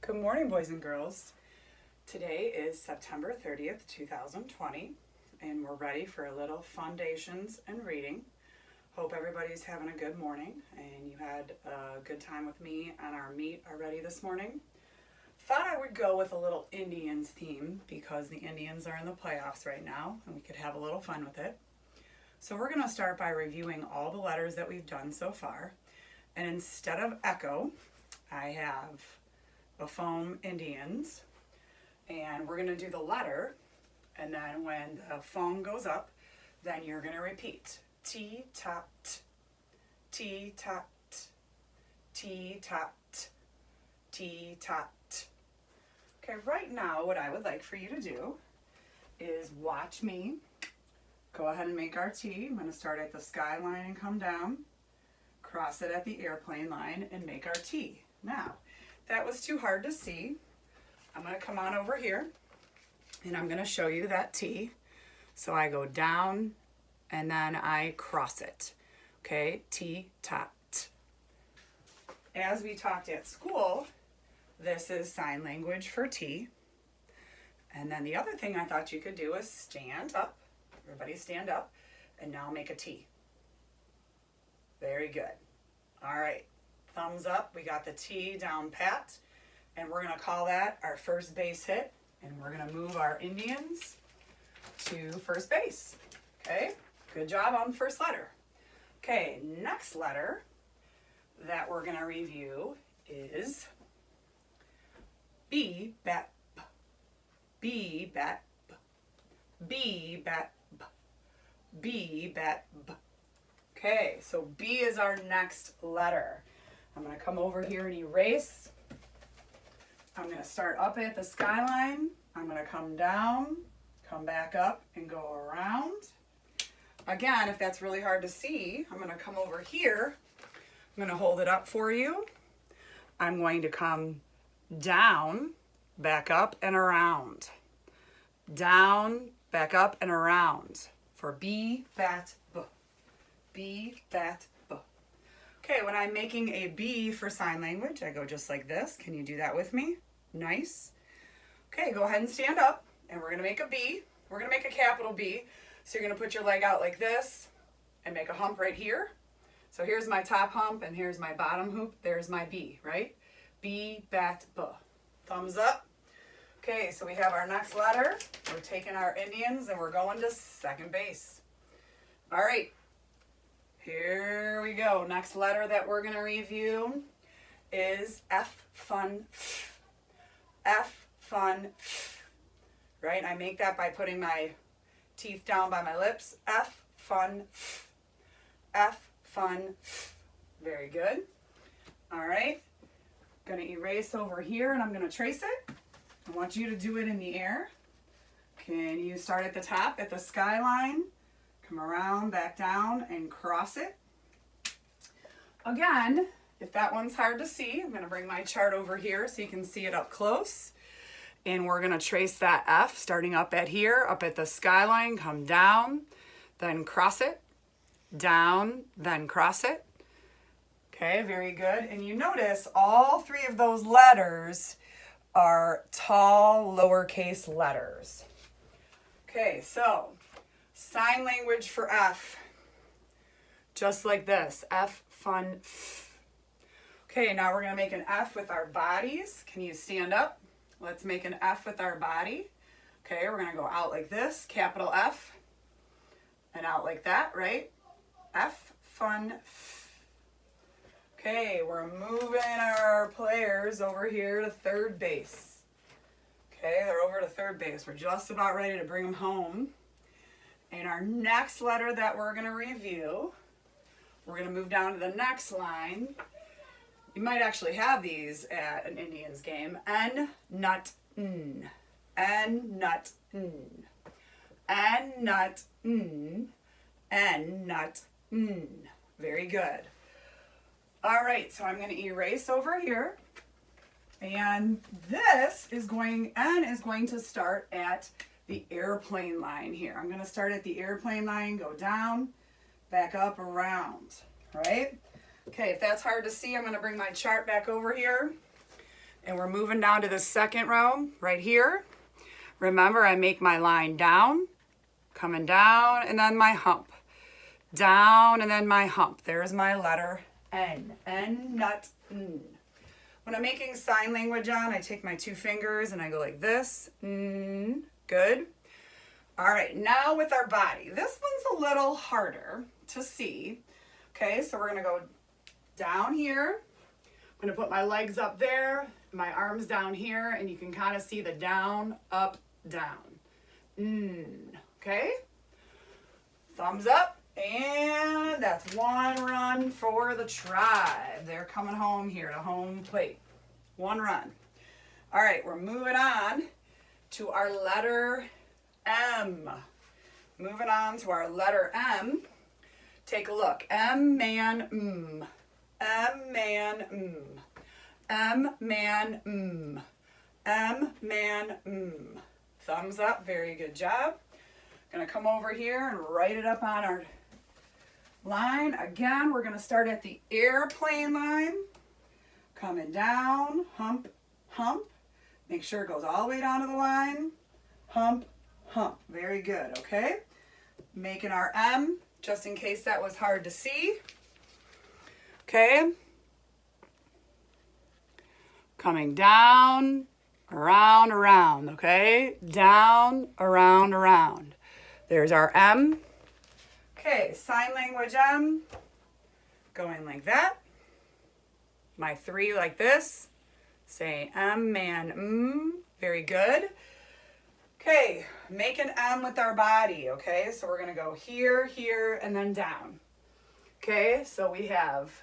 Good morning, boys and girls. Today is September 30th, 2020, and we're ready for a little Fundations and Reading. Hope everybody's having a good morning and you had a good time with me on our meet already this morning. Thought I would go with a little Indians theme because the Indians are in the playoffs right now and we could have a little fun with it. So we're going to start by reviewing all the letters that we've done so far. And instead of echo, I have a foam Indians, and we're going to do the letter, and then when the foam goes up, then you're going to repeat T top t, T top t, T top t, T top t. Okay, right now what I would like for you to do is watch me go ahead and make our T. I'm going to start at the skyline and come down, cross it at the airplane line, and make our T. Now, if that was too hard to see, I'm going to come on over here and I'm going to show you that T. So I go down and then I cross it. Okay, T, top, t. As we talked at school, this is sign language for T. And then the other thing I thought you could do is stand up. Everybody stand up and now make a T. Very good. All right. Thumbs up, we got the T down pat, and we're going to call that our first base hit, and we're going to move our Indians to first base. Okay, good job on the first letter. Okay, next letter that we're going to review is B, bat, b. B, bat, b. B, bat, b. B, bat, b. Okay, so B is our next letter. I'm going to come over here and erase. I'm going to start up at the skyline. I'm going to come down, come back up, and go around. Again, if that's really hard to see, I'm going to come over here. I'm going to hold it up for you. I'm going to come down, back up, and around. Down, back up, and around. For B, bat, b. B, bat, b. Okay, when I'm making a B for sign language, I go just like this. Can you do that with me? Nice. Okay, go ahead and stand up, and we're going to make a B. We're going to make a capital B. So you're going to put your leg out like this and make a hump right here. So here's my top hump, and here's my bottom hoop. There's my B, right? B, bat, b. Thumbs up. Okay, so we have our next letter. We're taking our Indians, and we're going to second base. All right. Here we go. Next letter that we're going to review is F, fun, f. F, fun, f. Right? I make that by putting my teeth down by my lips. F, fun, f. F, fun, f. Very good. All right. Going to erase over here and I'm going to trace it. I want you to do it in the air. Can you start at the top, at the skyline? Come around, back down, and cross it. Again, if that one's hard to see, I'm going to bring my chart over here so you can see it up close. And we're going to trace that F, starting up at here, up at the skyline, come down, then cross it, down, then cross it. Okay, very good. And you notice all three of those letters are tall, lowercase letters. Okay, so sign language for F, just like this, F, fun, f. Okay, now we're going to make an F with our bodies. Can you stand up? Let's make an F with our body. Okay, we're going to go out like this, capital F, and out like that, right? F, fun, f. Okay, we're moving our players over here to third base. Okay, they're over to third base. We're just about ready to bring them home. And our next letter that we're going to review, we're going to move down to the next line. You might actually have these at an Indians game. N, nut, n. N, nut, n. N, nut, n. N, nut, n. Very good. All right, so I'm going to erase over here. And this is going, N is going to start at the airplane line here. I'm going to start at the airplane line, go down, back up, around, right? Okay, if that's hard to see, I'm going to bring my chart back over here. And we're moving down to the second row right here. Remember, I make my line down, coming down, and then my hump. Down, and then my hump. There's my letter N. N, not N. When I'm making sign language on, I take my 2 fingers and I go like this. N. Good. All right, now with our body. This one's a little harder to see. Okay, so we're going to go down here. I'm going to put my legs up there, my arms down here, and you can kind of see the down, up, down. Okay? Thumbs up, and that's one run for the tribe. They're coming home here to home plate. One run. All right, we're moving on to our letter M. Moving on to our letter M. Take a look. M, man, M. M, man, M. M, man, M. M, man, M. Thumbs up. Very good job. Going to come over here and write it up on our line. Again, we're going to start at the airplane line. Coming down. Hump, hump. Make sure it goes all the way down to the line. Hump, hump. Very good. Okay. Making our M, just in case that was hard to see. Okay. Coming down, around, around. Okay. Down, around, around. There's our M. Okay, sign language M. Going like that. My 3 like this. Say M, man, M. Very good. Okay, make an M with our body. Okay, so we're going to go here, here, and then down. Okay, so we have,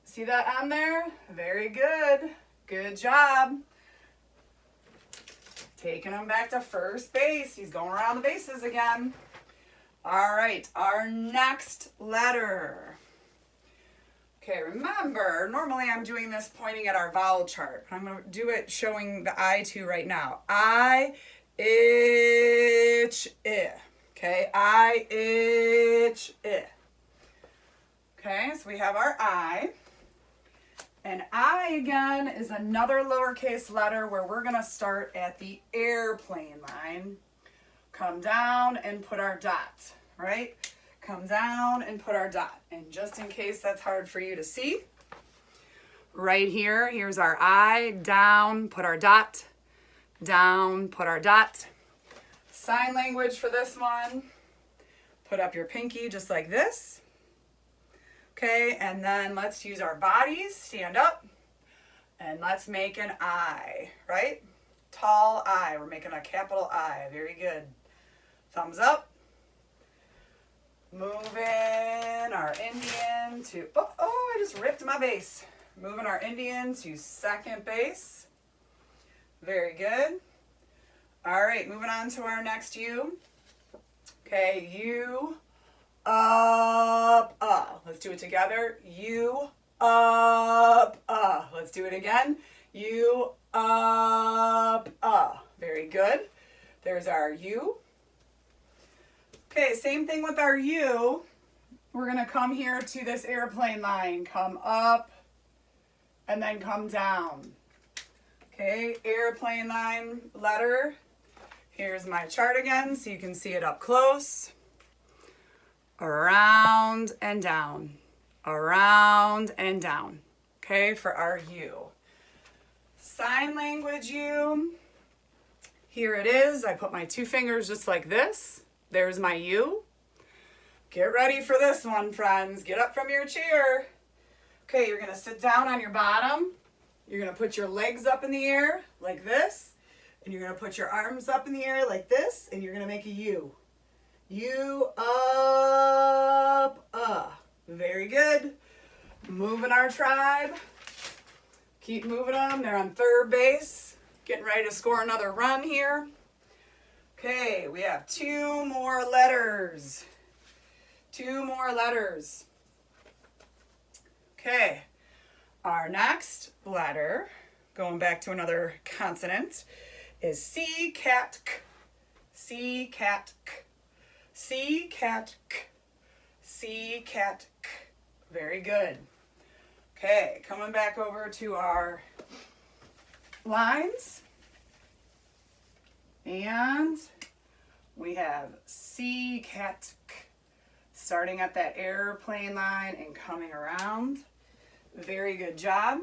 see that M there? Very good. Good job. Taking him back to first base. He's going around the bases again. All right, our next letter. Okay, remember, normally I'm doing this pointing at our vowel chart. I'm going to do it showing the I-2 right now. I, ich, I. Okay, I, ich, I. Okay, so we have our I. And I, again, is another lowercase letter where we're going to start at the airplane line. Come down and put our dot, right? Come down and put our dot. And just in case that's hard for you to see, right here, here's our I. Down, put our dot. Down, put our dot. Sign language for this one. Put up your pinky just like this. Okay, and then let's use our bodies. Stand up. And let's make an I, right? Tall I. We're making a capital I. Very good. Thumbs up. Moving our Indian to, oh, I just ripped my base. Moving our Indian to second base. Very good. All right, moving on to our next U. Okay, U, up, Let's do it together. U, up, Let's do it again. U, up, Very good. There's our U. Okay, same thing with our U. We're going to come here to this airplane line. Come up and then come down. Okay, airplane line letter. Here's my chart again so you can see it up close. Around and down. Around and down. Okay, for our U. Sign language U. Here it is. I put my 2 fingers just like this. There's my U. Get ready for this one, friends. Get up from your chair. Okay, you're going to sit down on your bottom. You're going to put your legs up in the air like this. And you're going to put your arms up in the air like this. And you're going to make a U. U, up. Very good. Moving our tribe. Keep moving them. They're on third base. Getting ready to score another run here. Okay, we have 2 more letters. 2 more letters. Okay, our next letter, going back to another consonant, is C, cat, k. C, cat, k. C, cat, k. C, cat, k. Very good. Okay, coming back over to our lines. And we have C, cat, k, starting at that airplane line and coming around. Very good job.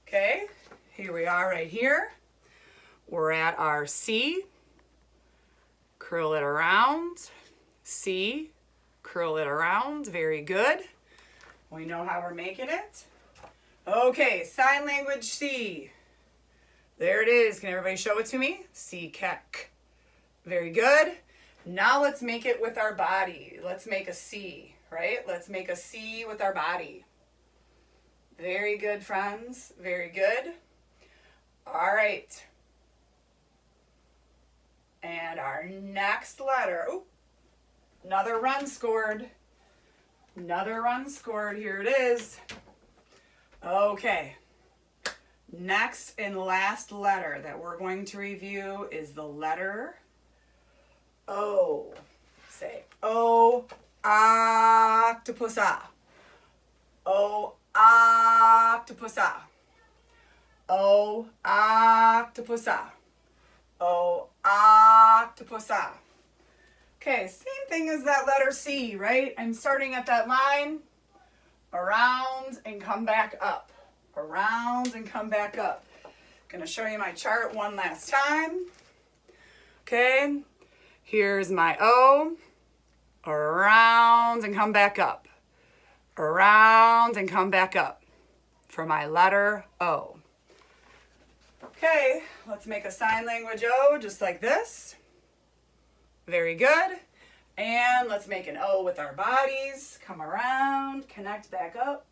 Okay, here we are right here. We're at our C, curl it around, C, curl it around, very good. We know how we're making it. Okay, sign language C. There it is. Can everybody show it to me? C, cat, k. Very good. Now let's make it with our body. Let's make a C, right? Let's make a C with our body. Very good, friends. Very good. All right. And our next letter. Oh, another run scored. Another run scored. Here it is. Okay. Next and last letter that we're going to review is the letter O. Say O, octopusa. O, octopusa. O, octopusa. O, octopusa. Okay, same thing as that letter C, right? I'm starting at that line, around and come back up. Around and come back up. Gonna show you my chart one last time. Okay, here's my O, around and come back up. Around and come back up for my letter O. Okay, let's make a sign language O just like this. Very good. And let's make an O with our bodies. Come around, connect back up,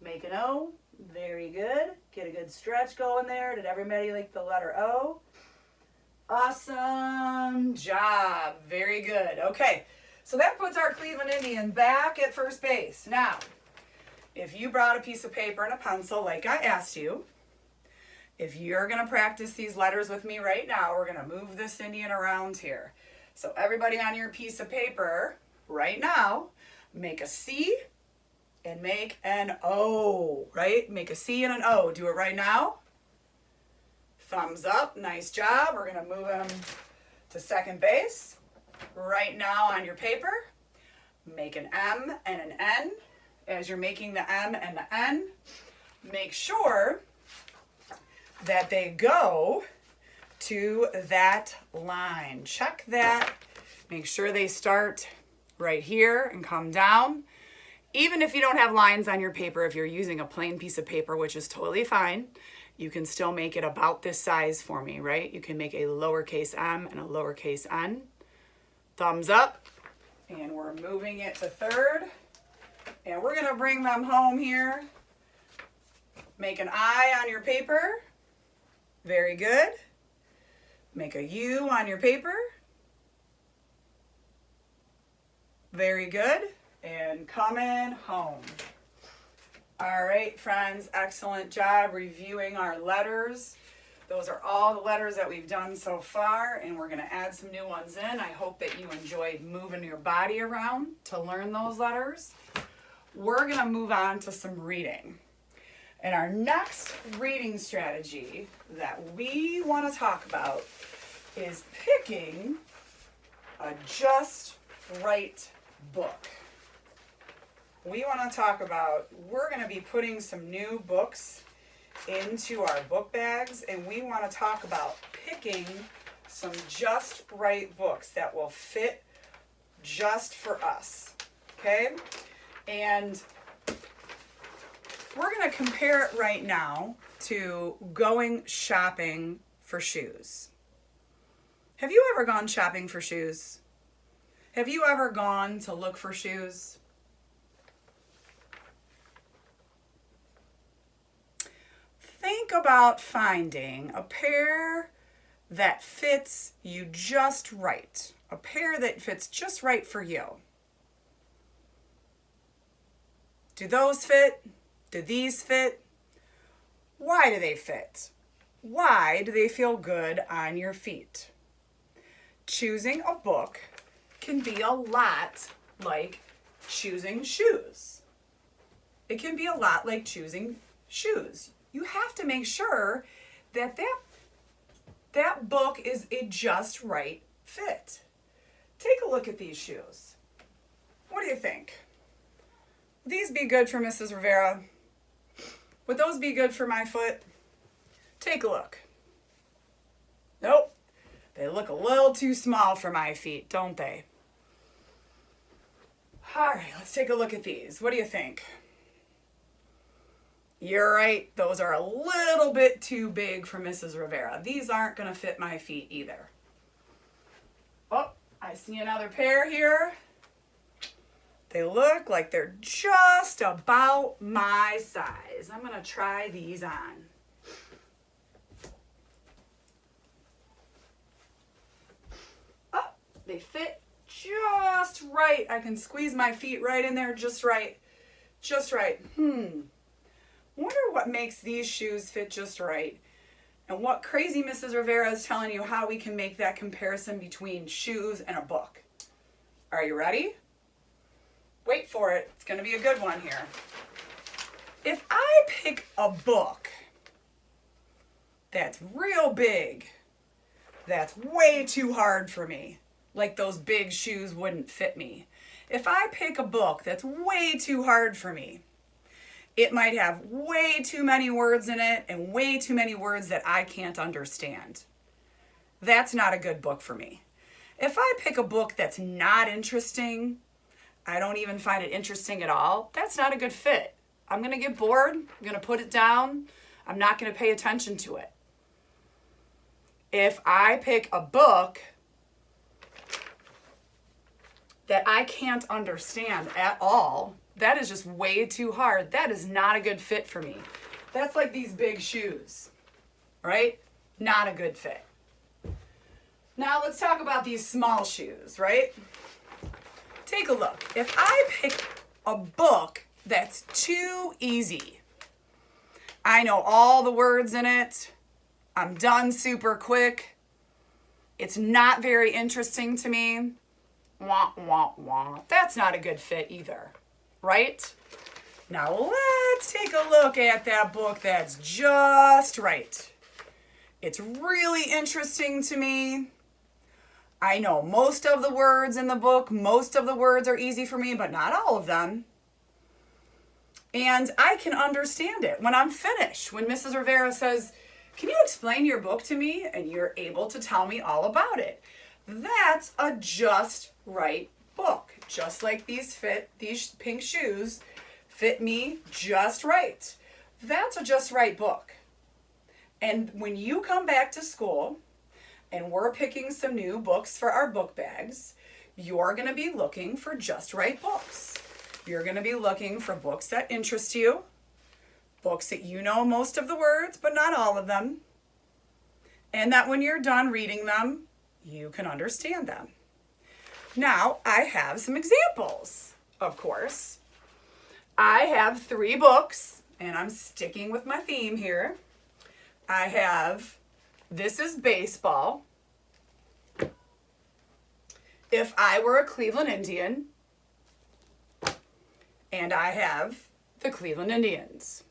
make an O. Very good. Get a good stretch going there. Did everybody like the letter O? Awesome job. Very good. Okay, so that puts our Cleveland Indian back at first base. Now, if you brought a piece of paper and a pencil like I asked you, if you're going to practice these letters with me right now, we're going to move this Indian around here. So everybody on your piece of paper right now, make a C and make an O, right? Make a C and an O. Do it right now. Thumbs up. Nice job. We're going to move him to second base. Right now on your paper, make an M and an N. As you're making the M and the N, make sure that they go to that line. Check that. Make sure they start right here and come down. Even if you don't have lines on your paper, if you're using a plain piece of paper, which is totally fine, you can still make it about this size for me, right? You can make a lowercase m and a lowercase n. Thumbs up. And we're moving it to third. And we're going to bring them home here. Make an I on your paper. Very good. Make a U on your paper. Very good. And coming home. All right, friends, excellent job reviewing our letters. Those are all the letters that we've done so far, and we're going to add some new ones in. I hope that you enjoyed moving your body around to learn those letters. We're going to move on to some reading. And our next reading strategy that we want to talk about is picking a just right book. We want to talk about, we're going to be putting some new books into our book bags, and we want to talk about picking some just right books that will fit just for us, okay? And we're going to compare it right now to going shopping for shoes. Have you ever gone shopping for shoes? Have you ever gone to look for shoes? Think about finding a pair that fits you just right. A pair that fits just right for you. Do those fit? Do these fit? Why do they fit? Why do they feel good on your feet? Choosing a book can be a lot like choosing shoes. It can be a lot like choosing shoes. You have to make sure that that book is a just right fit. Take a look at these shoes. What do you think? Would these be good for Mrs. Rivera? Would those be good for my foot? Take a look. Nope. They look a little too small for my feet, don't they? All right, let's take a look at these. What do you think? You're right. Those are a little bit too big for Mrs. Rivera. These aren't going to fit my feet either. Oh, I see another pair here. They look like they're just about my size. I'm going to try these on. Oh, they fit just right. I can squeeze my feet right in there just right. Just right. Wonder what makes these shoes fit just right. And what crazy Mrs. Rivera is telling you how we can make that comparison between shoes and a book. Are you ready? Wait for it. It's going to be a good one here. If I pick a book that's real big, that's way too hard for me, like those big shoes wouldn't fit me. If I pick a book that's way too hard for me, it might have way too many words in it and way too many words that I can't understand. That's not a good book for me. If I pick a book that's not interesting, I don't even find it interesting at all, that's not a good fit. I'm going to get bored. I'm going to put it down. I'm not going to pay attention to it. If I pick a book that I can't understand at all, that is just way too hard. That is not a good fit for me. That's like these big shoes, right? Not a good fit. Now let's talk about these small shoes, right? Take a look. If I pick a book that's too easy, I know all the words in it, I'm done super quick, it's not very interesting to me, wah, wah, wah. That's not a good fit either, right? Now let's take a look at that book that's just right. It's really interesting to me. I know most of the words in the book, most of the words are easy for me, but not all of them. And I can understand it when I'm finished. When Mrs. Rivera says, "Can you explain your book to me?" and you're able to tell me all about it. That's a just right book. Just like these pink shoes fit me just right. That's a just right book. And when you come back to school and we're picking some new books for our book bags, you're going to be looking for just right books. You're going to be looking for books that interest you, books that you know most of the words, but not all of them, and that when you're done reading them, you can understand them. Now, I have some examples, of course. I have 3 books, and I'm sticking with my theme here. I have This Is Baseball, If I Were a Cleveland Indian, and I have The Cleveland Indians.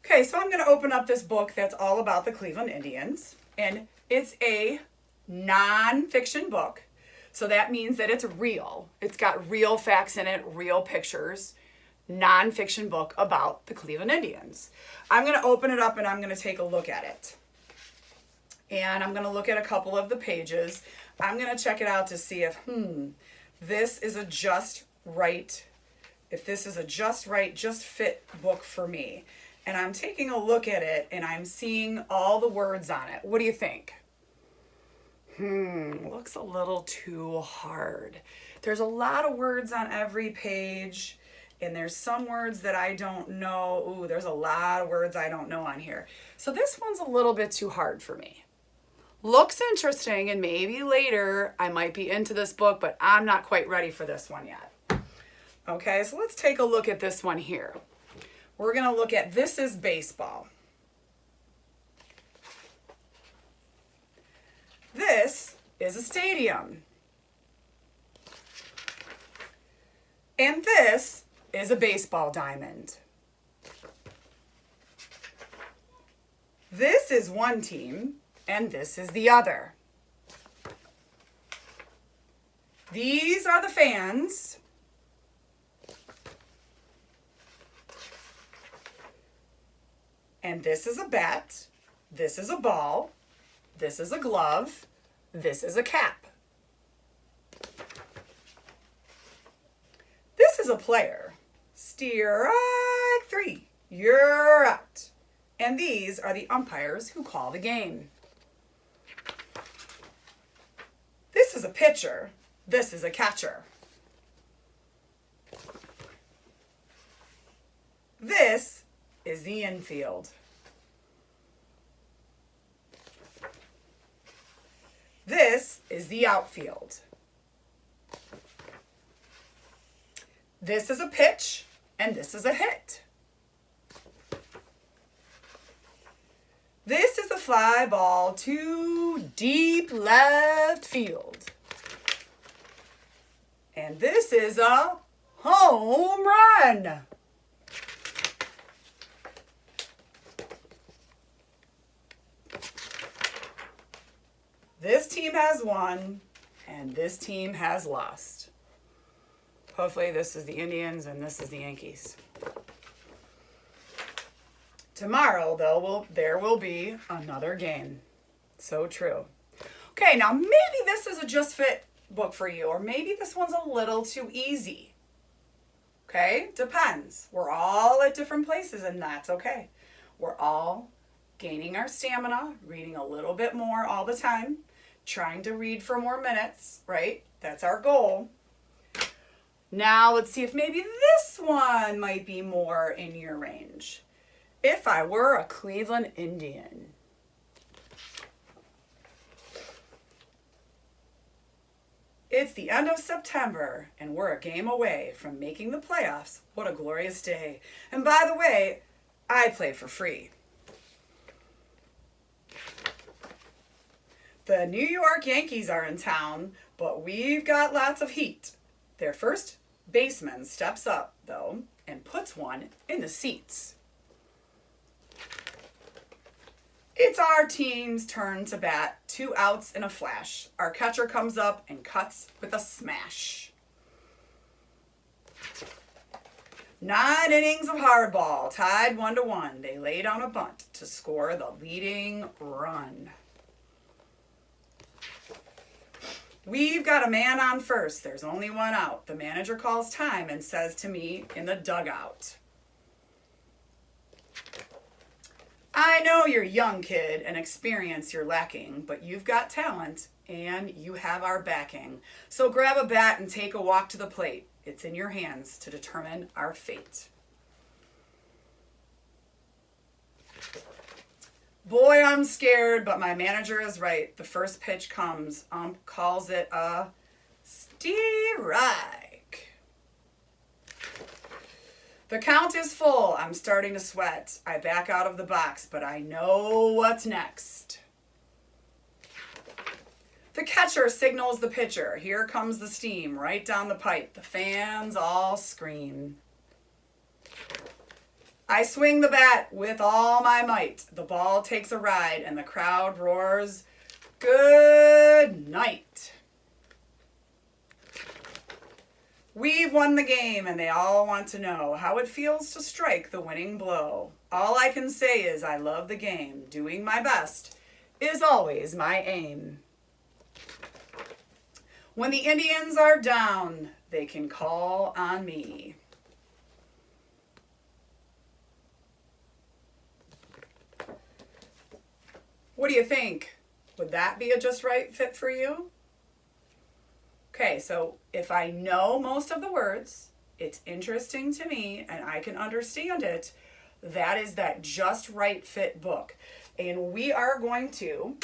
Okay, so I'm going to open up this book that's all about the Cleveland Indians, and it's a non-fiction book, so that means that it's real. It's got real facts in it, real pictures, non-fiction book about the Cleveland Indians. I'm going to open it up and I'm going to take a look at it. And I'm going to look at a couple of the pages. I'm going to check it out to see if, this is a just right, if this is a just right, just fit book for me. And I'm taking a look at it and I'm seeing all the words on it. What do you think? Looks a little too hard. There's a lot of words on every page, and there's some words that I don't know. Ooh, there's a lot of words I don't know on here. So this one's a little bit too hard for me. Looks interesting, and maybe later I might be into this book, but I'm not quite ready for this one yet. Okay, so let's take a look at this one here. We're going to look at This Is Baseball. This is a stadium. And this is a baseball diamond. This is one team, and this is the other. These are the fans. And this is a bat. This is a ball. This is a glove. This is a cap. This is a player. Strike 3. You're out. And these are the umpires who call the game. This is a pitcher. This is a catcher. This is the infield. This is the outfield. This is a pitch, and this is a hit. This is a fly ball to deep left field. And this is a home run. This team has won, and this team has lost. Hopefully this is the Indians and this is the Yankees. Tomorrow, though, there will be another game. So true. Okay, now maybe this is a just fit book for you, or maybe this one's a little too easy. Okay, depends. We're all at different places, and that's okay. We're all gaining our stamina, reading a little bit more all the time, trying to read for more minutes, right? That's our goal. Now let's see if maybe this one might be more in your range. If I Were a Cleveland Indian. It's the end of September, and we're a game away from making the playoffs. What a glorious day. And by the way, I play for free. The New York Yankees are in town, but we've got lots of heat. Their first baseman steps up, though, and puts one in the seats. It's our team's turn to bat. 2 outs in a flash. Our catcher comes up and cuts with a smash. 9 innings of hardball, tied 1-1. They lay down a bunt to score the leading run. We've got a man on first. There's only 1 out. The manager calls time and says to me in the dugout, I know you're young, kid, and experience you're lacking, but you've got talent and you have our backing. So grab a bat and take a walk to the plate. It's in your hands to determine our fate. Boy, I'm scared, but my manager is right. The first pitch comes. Calls it a strike. The count is full. I'm starting to sweat. I back out of the box, but I know what's next. The catcher signals the pitcher. Here comes the steam right down the pipe. The fans all scream. I swing the bat with all my might. The ball takes a ride and the crowd roars, good night. We've won the game and they all want to know how it feels to strike the winning blow. All I can say is I love the game. Doing my best is always my aim. When the Indians are down, they can call on me. What do you think? Would that be a just right fit for you? Okay, so if I know most of the words, it's interesting to me, and I can understand it, that is that just right fit book. And we are going to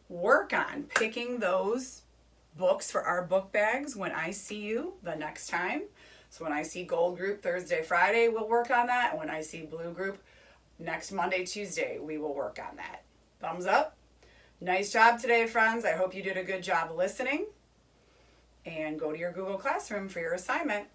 work on picking those books for our book bags when I see you the next time. So when I see Gold Group Thursday, Friday, we'll work on that. And when I see Blue Group next Monday, Tuesday, we will work on that. Thumbs up. Nice job today, friends. I hope you did a good job listening. And go to your Google Classroom for your assignment.